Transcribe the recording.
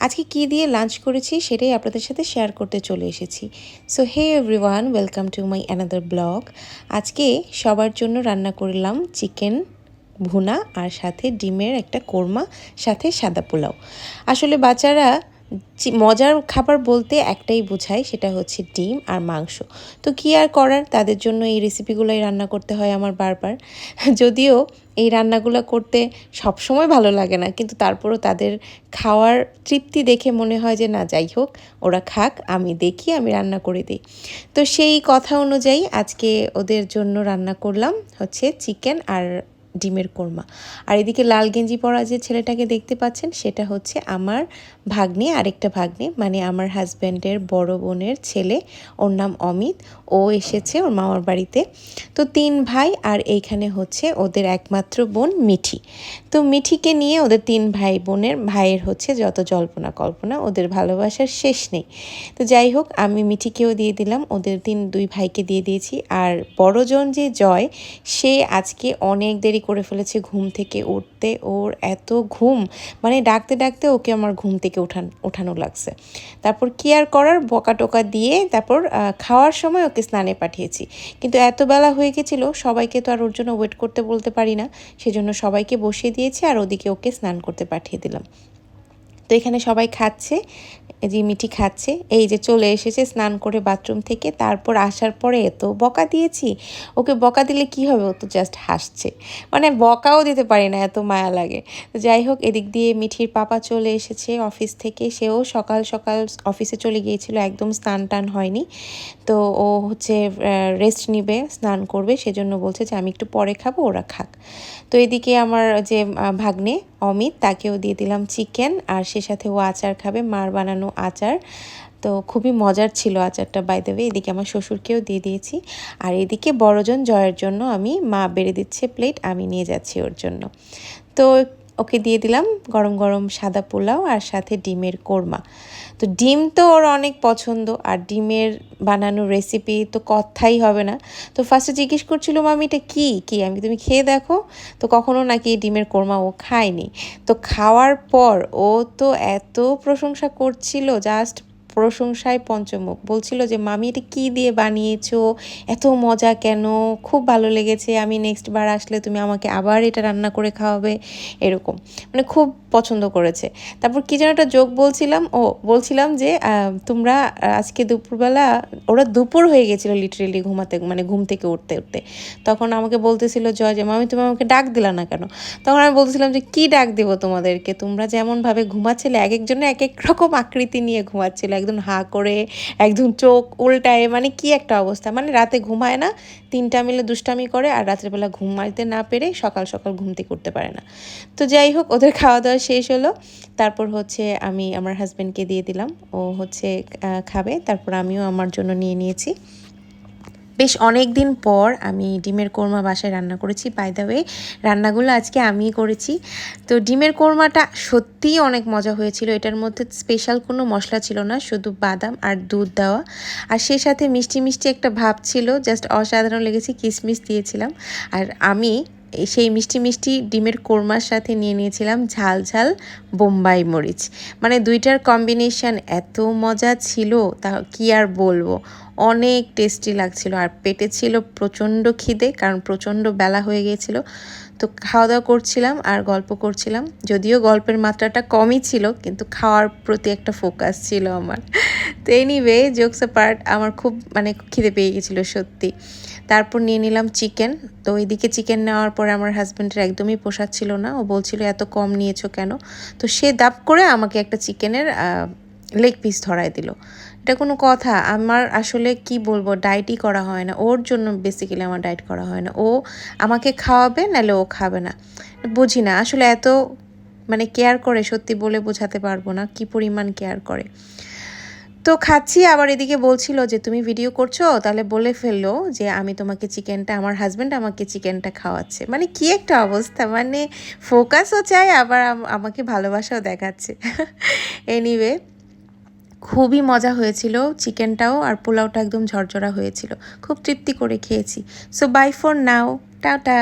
আজকে কি দিয়ে লাঞ্চ করেছি সেটাই আপনাদের সাথে শেয়ার করতে চলে এসেছি। So hey everyone, welcome to my another blog. আজকে সবার জন্য রান্না করলাম চিকেন ভুনা আর সাথে ডিমের একটা কোরমা, সাথে সাদা পোলাও। আসলে বাচ্চারা মজার খাবার বলতে একটাই বোঝায়, সেটা হচ্ছে ডিম আর মাংস। তো কী আর করার, তাদের জন্য এই রেসিপিগুলোই রান্না করতে হয় আমার বারবার। যদিও এই রান্নাগুলো করতে সবসময় ভালো লাগে না, কিন্তু তারপরও তাদের খাওয়ার তৃপ্তি দেখে মনে হয় যে না, যাই হোক, ওরা খাক, আমি দেখি, আমি রান্না করে দিই। তো সেই কথা অনুযায়ী আজকে ওদের জন্য রান্না করলাম হচ্ছে চিকেন আর ডিমের কোরমা। আর এদিকে লাল গেঞ্জি পরা যে ছেলেটাকে দেখতে পাচ্ছেন, সেটা হচ্ছে আমার ভাগ্নে, আরেকটা ভাগ্নে, মানে আমার হাজব্যান্ডের বড় বোনের ছেলে। ওর নাম অমিত। ও এসেছে ওর মামার বাড়িতে। তো 3 ভাই, আর এইখানে হচ্ছে ওদের একমাত্র বোন মিঠি। তো মিঠিকে নিয়ে ওদের 3 ভাই বোনের ভাইয়ের হচ্ছে যত জল্পনা কল্পনা, ওদের ভালোবাসার শেষ নেই। তো যাই হোক, আমি মিঠিকেও দিয়ে দিলাম, ওদের 2 ভাইকে দিয়ে দিয়েছি। আর বড়জন যে জয়, সে আজকে অনেক দেরি করে ফেলেছে ঘুম থেকে উঠতে। ওর এত ঘুম, মানে ডাকতে ডাকতে ওকে আমার ঘুম থেকে ওঠানো লাগছে। তারপর কি আর করার, বকা টোকা দিয়ে তারপর খাওয়ার সময় ওকে স্নানে পাঠিয়েছি। কিন্তু এত বেলা হয়ে গেছিলো, সবাইকে তো আর ওর জন্য ওয়েট করতে বলতে পারি না, সেজন্য সবাইকে বসিয়ে দিয়েছি আর ওদিকে ওকে স্নান করতে পাঠিয়ে দিলাম। তো এখানে সবাই খাচ্ছে, যে মিঠি খাচ্ছে, এই যে চলে এসেছে স্নান করে বাথরুম থেকে। তারপর আসার পরে এত বকা দিয়েছি ওকে। বকা দিলে কি হবে, ও তো জাস্ট হাসছে, মানে বকাও দিতে পারি না, এত মায়া লাগে। তো যাই হোক, এদিক দিয়ে মিঠির পাপা চলে এসেছে অফিস থেকে। সেও সকাল সকাল অফিসে চলে গিয়েছিল, একদম স্নান টান হয়নি। তো ও হচ্ছে রেস্ট নিবে, স্নান করবে, সেজন্য বলছে যে আমি একটু পরে খাবো, ওরা খাক। তো এদিকে আমার যে ভাগ্নে অমিত, তাকেও দিয়ে দিলাম চিকেন, আর সে সাথে ও আচার খাবে, মার বানানো আচার। তো খুবই মজার ছিল আচারটা, বাই দ্য ওয়ে। এদিকে আমার শ্বশুরকেও দিয়ে দিয়েছি। আর এদিকে বড়জন জয়ের জন্য আমি, মা বেড়ে দিচ্ছে প্লেট, আমি নিয়ে যাচ্ছি ওর জন্য। তো ওকে দিয়ে দিলাম গরম গরম সাদা পোলাও আর সাথে ডিমের কোরমা। তো ডিম তো ওর অনেক পছন্দ, আর ডিমের বানানো রেসিপি তো কথাই হবে না। তো ফার্স্টে জিজ্ঞেস করছিল, মামি এটা কী, আমি তুমি খেয়ে দেখো। তো কখনো নাকি ডিমের কোরমা ও খায়নি। তো খাওয়ার পর ও তো এত প্রশংসা করছিল, জাস্ট প্রশংসায় পঞ্চমুখ। বলছিল যে মামি এটা কী দিয়ে বানিয়েছো, এত মজা কেন, খুব ভালো লেগেছে, আমি নেক্সট বার আসলে তুমি আমাকে আবার এটা রান্না করে খাওয়াবে, এরকম, মানে খুব পছন্দ করেছে। তারপর কী যেন একটা জোক বলছিলাম যে তোমরা আজকে দুপুরবেলা, ওরা দুপুর হয়ে গেছিলো লিটারেলি ঘুমাতে, মানে ঘুম থেকে উঠতে উঠতে। তখন আমাকে বলতেছিল জয় যে মামি তুমি আমাকে ডাক দিলা না কেন। তখন আমি বলছিলাম যে কি ডাক দেবো তোমাদেরকে, তোমরা যেমনভাবে ঘুমাচ্ছিলে, এক একজনে এক এক রকম আকৃতি নিয়ে ঘুমাচ্ছিল, একদম হাঁ করে, একদম চোখ উল্টায়, মানে কি একটা অবস্থা, মানে রাতে ঘুমায় না, 3টা মিলে দুষ্টামি করে, আর রাত্রেবেলা ঘুমাইতে না পেরে সকাল সকাল ঘুম থেকে উঠতে পারে না। তো যাই হোক, ওদের খাওয়া দাওয়া শেষ হলো। তারপর হচ্ছে আমি আমার হাজব্যান্ডকে দিয়ে দিলাম, ও হচ্ছে খাবে। তারপর আমিও আমার জন্য নিয়ে নিয়েছি। বেশ অনেক দিন পর আমি ডিমের কোরমা বাসায় রান্না করেছি। বাই দ্য ওয়ে, রান্নাগুলো আজকে আমিই করেছি। তো ডিমের কোরমাটা সত্যিই অনেক মজা হয়েছিল। এটার মধ্যে স্পেশাল কোনো মশলা ছিল না, শুধু বাদাম আর দুধ দেওয়া, আর সেই সাথে মিষ্টি মিষ্টি একটা ভাব ছিল, জাস্ট অসাধারণ লেগেছে। কিশমিশ দিয়েছিলাম, আর আমি সেই মিষ্টি মিষ্টি ডিমের কোরমার সাথে নিয়ে নিয়েছিলাম ঝাল ঝাল বোম্বাই মরিচ। মানে দুইটার কম্বিনেশান এত মজা ছিল, তা কি আর বলবো, অনেক টেস্টি লাগছিল। আর পেটে ছিল প্রচণ্ড খিদে, কারণ প্রচণ্ড বেলা হয়ে গিয়েছিল। তো খাওয়া দাওয়া করছিলাম আর গল্প করছিলাম, যদিও গল্পের মাত্রাটা কমই ছিল, কিন্তু খাওয়ার প্রতি একটা ফোকাস ছিল আমার। তো এনিওয়ে, জোকস অ্যাপার্ট, আমার খুব মানে খিদে পেয়ে গেছিলো সত্যি। তারপর নিয়ে নিলাম চিকেন। তো এইদিকে চিকেন নেওয়ার পরে আমার হাজব্যান্ডের একদমই পোষাচ্ছিল না, ও বলছিল এত কম নিয়েছো কেন। তো সে দাপ করে আমাকে একটা চিকেনের লেগ পিস ধরায় দিল। এটা কোনো কথা? আমার আসলে কি বলবো, ডায়েটই করা হয় না ওর জন্য, বেসিক্যালি আমার ডায়েট করা হয় না। ও আমাকে খাওয়াবে, নাহলে ও খাবে না। বুঝি না আসলে, এত মানে কেয়ার করে, সত্যি বলে বোঝাতে পারবো না কি পরিমাণ কেয়ার করে। তো খাচ্ছি, আবার এদিকে বলছিল যে তুমি ভিডিও করছো, তাহলে বলে ফেললো যে আমি তোমাকে চিকেনটা, আমার হাজব্যান্ড আমাকে চিকেনটা খাওয়াচ্ছে। মানে কি একটা অবস্থা, মানে ফোকাসও চাই, আবার আমাকে ভালোবাসাও দেখাচ্ছে। এনিওয়ে, খুবই মজা হয়েছিল চিকেনটাও, আর পোলাওটা একদম ঝরঝরা হয়েছিল, খুব তৃপ্তি করে খেয়েছি। So bye for now, tata.